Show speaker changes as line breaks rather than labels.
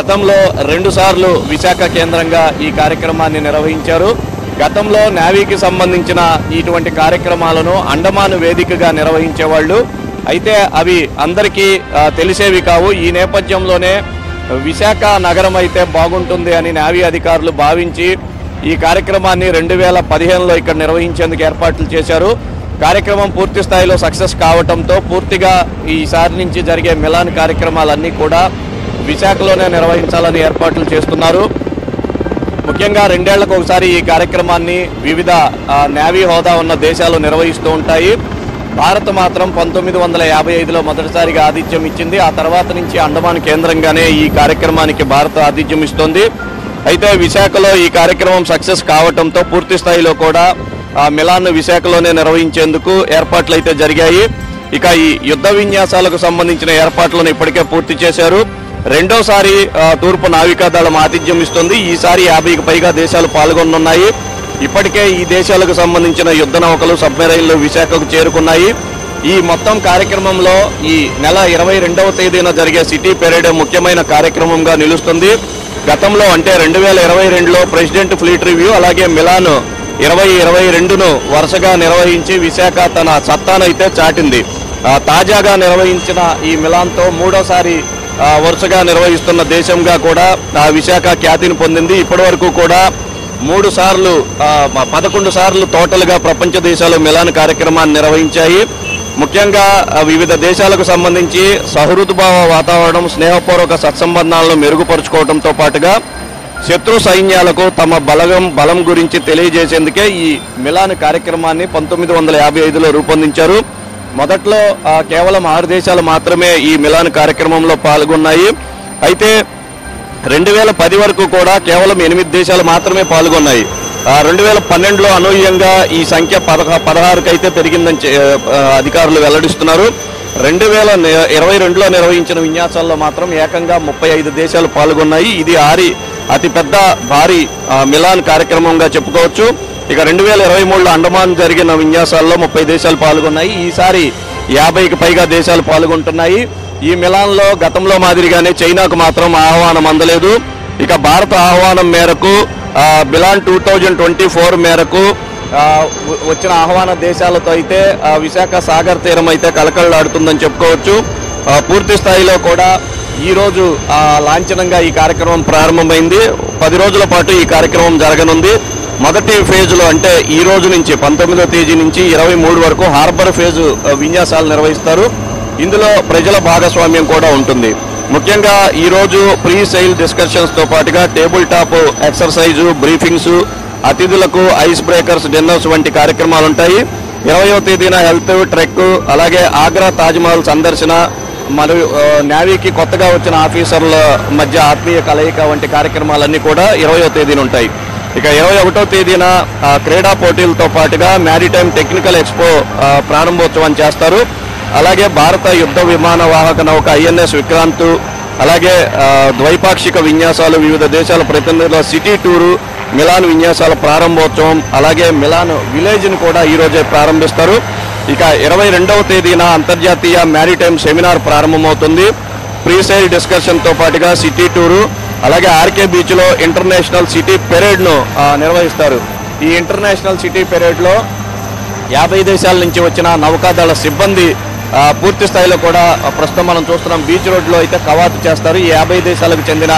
గతంలో 2 సార్లు విశాఖ కేంద్రంగా ఈ కార్యక్రమాన్ని నిర్వహించారు. గతంలో నేవీకి సంబంధించిన ఇటువంటి కార్యక్రమాలను అండమాన్ వేదికగా నిర్వహించేవాళ్ళు. అయితే అవి అందరికీ తెలిసేవి కావు. ఈ నేపథ్యంలోనే విశాఖ నగరం అయితే బాగుంటుంది అని నేవీ అధికారులు భావించి ఈ కార్యక్రమాన్ని 2015లో ఇక్కడ నిర్వహించేందుకు ఏర్పాట్లు చేశారు. కార్యక్రమం పూర్తి స్థాయిలో సక్సెస్ కావడంతో పూర్తిగా ఈసారి నుంచి జరిగే మిలాన్ కార్యక్రమాలన్నీ కూడా విశాఖలోనే నిర్వహించాలని ఏర్పాట్లు చేస్తున్నారు. ముఖ్యంగా 2 ఏళ్లకు ఒకసారి ఈ కార్యక్రమాన్ని వివిధ నేవీ హోదా ఉన్న దేశాలు నిర్వహిస్తూ ఉంటాయి. భారత్ మాత్రం 1955లో మొదటిసారిగా ఆతిథ్యం ఇచ్చింది. ఆ తర్వాత నుంచి అండమాన్ కేంద్రంగానే ఈ కార్యక్రమానికి భారత్ ఆతిథ్యం ఇస్తోంది. అయితే విశాఖలో ఈ కార్యక్రమం సక్సెస్ కావడంతో పూర్తి స్థాయిలో కూడా మిలాన్ విశాఖలోనే నిర్వహించేందుకు ఏర్పాట్లు అయితే జరిగాయి. ఇక ఈ యుద్ధ విన్యాసాలకు సంబంధించిన ఏర్పాట్లను ఇప్పటికే పూర్తి చేశారు. రెండోసారి తూర్పు నావికాదళం ఆతిథ్యం ఇస్తుంది. ఈసారి 50కి పైగా దేశాలు పాల్గొనున్నాయి. ఇప్పటికే ఈ దేశాలకు సంబంధించిన యుద్ధ నౌకలు సబ్మెరైన్లు విశాఖకు చేరుకున్నాయి. ఈ మొత్తం కార్యక్రమంలో ఈ నెల 22వ తేదీన జరిగే సిటీ పెరేడ్ ముఖ్యమైన కార్యక్రమంగా నిలుస్తుంది. గతంలో అంటే 2022లో ప్రెసిడెంట్ ఫ్లీట్ రివ్యూ అలాగే మిలాన్ 2022ను వరుసగా నిర్వహించి విశాఖ తన సత్తానైతే చాటింది. తాజాగా నిర్వహించిన ఈ మిలాన్తో 3వసారి వరుసగా నిర్వహిస్తున్న దేశంగా కూడా విశాఖ ఖ్యాతిని పొందింది. ఇప్పటి వరకు కూడా 11 సార్లు టోటల్గా ప్రపంచ దేశాలు మిలాన్ కార్యక్రమాన్ని నిర్వహించాయి. ముఖ్యంగా వివిధ దేశాలకు సంబంధించి సహృద్భావ వాతావరణం, స్నేహపూర్వక సత్సంబంధాలను మెరుగుపరుచుకోవడంతో పాటుగా శత్రు సైన్యాలకు తమ బలం గురించి తెలియజేసేందుకే ఈ మిలాన్ కార్యక్రమాన్ని 1955లో రూపొందించారు. మొదట్లో కేవలం 6 దేశాలు మాత్రమే ఈ మిలాన్ కార్యక్రమంలో పాల్గొన్నాయి. అయితే 2010 వరకు కూడా కేవలం 8 దేశాలు మాత్రమే పాల్గొన్నాయి. 2012లో అనూహ్యంగా ఈ సంఖ్య 16కి అయితే పెరిగిందని అధికారులు వెల్లడిస్తున్నారు. 2022లో నిర్వహించిన విన్యాసాల్లో మాత్రం ఏకంగా 35 దేశాలు పాల్గొన్నాయి. ఇది అతిపెద్ద భారీ మిలాన్ కార్యక్రమంగా చెప్పుకోవచ్చు. ఇక 2023లో అండమాన్ జరిగిన విన్యాసాల్లో 30 దేశాలు పాల్గొన్నాయి. ఈసారి 50కి పైగా దేశాలు పాల్గొంటున్నాయి. ఈ మిలాన్లో గతంలో మాదిరిగానే చైనాకు మాత్రం ఆహ్వానం అందలేదు. ఇక భారత ఆహ్వానం మేరకు మిలాన్ 2024 మేరకు వచ్చిన ఆహ్వాన దేశాలతో అయితే విశాఖ సాగర్ తీరం అయితే కలకలలాడుతుందని చెప్పుకోవచ్చు. పూర్తి స్థాయిలో కూడా ఈరోజు లాంఛనంగా ఈ కార్యక్రమం ప్రారంభమైంది. 10 రోజుల పాటు ఈ కార్యక్రమం జరగనుంది. మొదటి ఫేజ్లో అంటే ఈ రోజు నుంచి 19వ తేదీ నుంచి 23 వరకు హార్బర్ ఫేజు విన్యాసాలు నిర్వహిస్తారు. ఇందులో ప్రజల భాగస్వామ్యం కూడా ఉంటుంది. ముఖ్యంగా ఈరోజు ప్రీ సెయిల్ డిస్కషన్స్తో పాటుగా టేబుల్ టాప్ ఎక్సర్సైజు, బ్రీఫింగ్స్, అతిథులకు ఐస్ బ్రేకర్స్, డిన్నర్స్ వంటి కార్యక్రమాలు ఉంటాయి. 20వ తేదీన హెల్త్ ట్రెక్, అలాగే ఆగ్రా తాజ్మహల్ సందర్శన మరియు నేవీకి కొత్తగా వచ్చిన ఆఫీసర్ల మధ్య ఆత్మీయ కలయిక వంటి కార్యక్రమాలన్నీ కూడా 20వ తేదీన ఉంటాయి. ఇక 21వ తేదీన క్రీడా పోటీలతో పాటుగా మ్యారిటైమ్ టెక్నికల్ ఎక్స్పో ప్రారంభోత్సవం చేస్తారు. అలాగే భారత యుద్ధ విమాన వాహక నౌక INS విక్రాంత్, అలాగే ద్వైపాక్షిక విన్యాసాలు, వివిధ దేశాల ప్రతినిధుల సిటీ టూరు, మిలాన్ విన్యాసాల ప్రారంభోత్సవం, అలాగే మిలాన్ విలేజ్ని కూడా ఈరోజే ప్రారంభిస్తారు. ఇక 22వ తేదీన అంతర్జాతీయ మ్యారిటైమ్ సెమినార్ ప్రారంభమవుతుంది. ప్రీసైల్ డిస్కషన్తో పాటుగా సిటీ టూరు, అలాగే ఆర్కే బీచ్లో ఇంటర్నేషనల్ సిటీ పెరేడ్ను నిర్వహిస్తారు. ఈ ఇంటర్నేషనల్ సిటీ పెరేడ్లో 50 దేశాల నుంచి వచ్చిన నౌకాదళ సిబ్బంది పూర్తి స్థాయిలో కూడా ప్రస్తుతం మనం చూస్తున్నాం బీచ్ రోడ్లో అయితే కవాతు చేస్తారు. ఈ 50 దేశాలకు చెందిన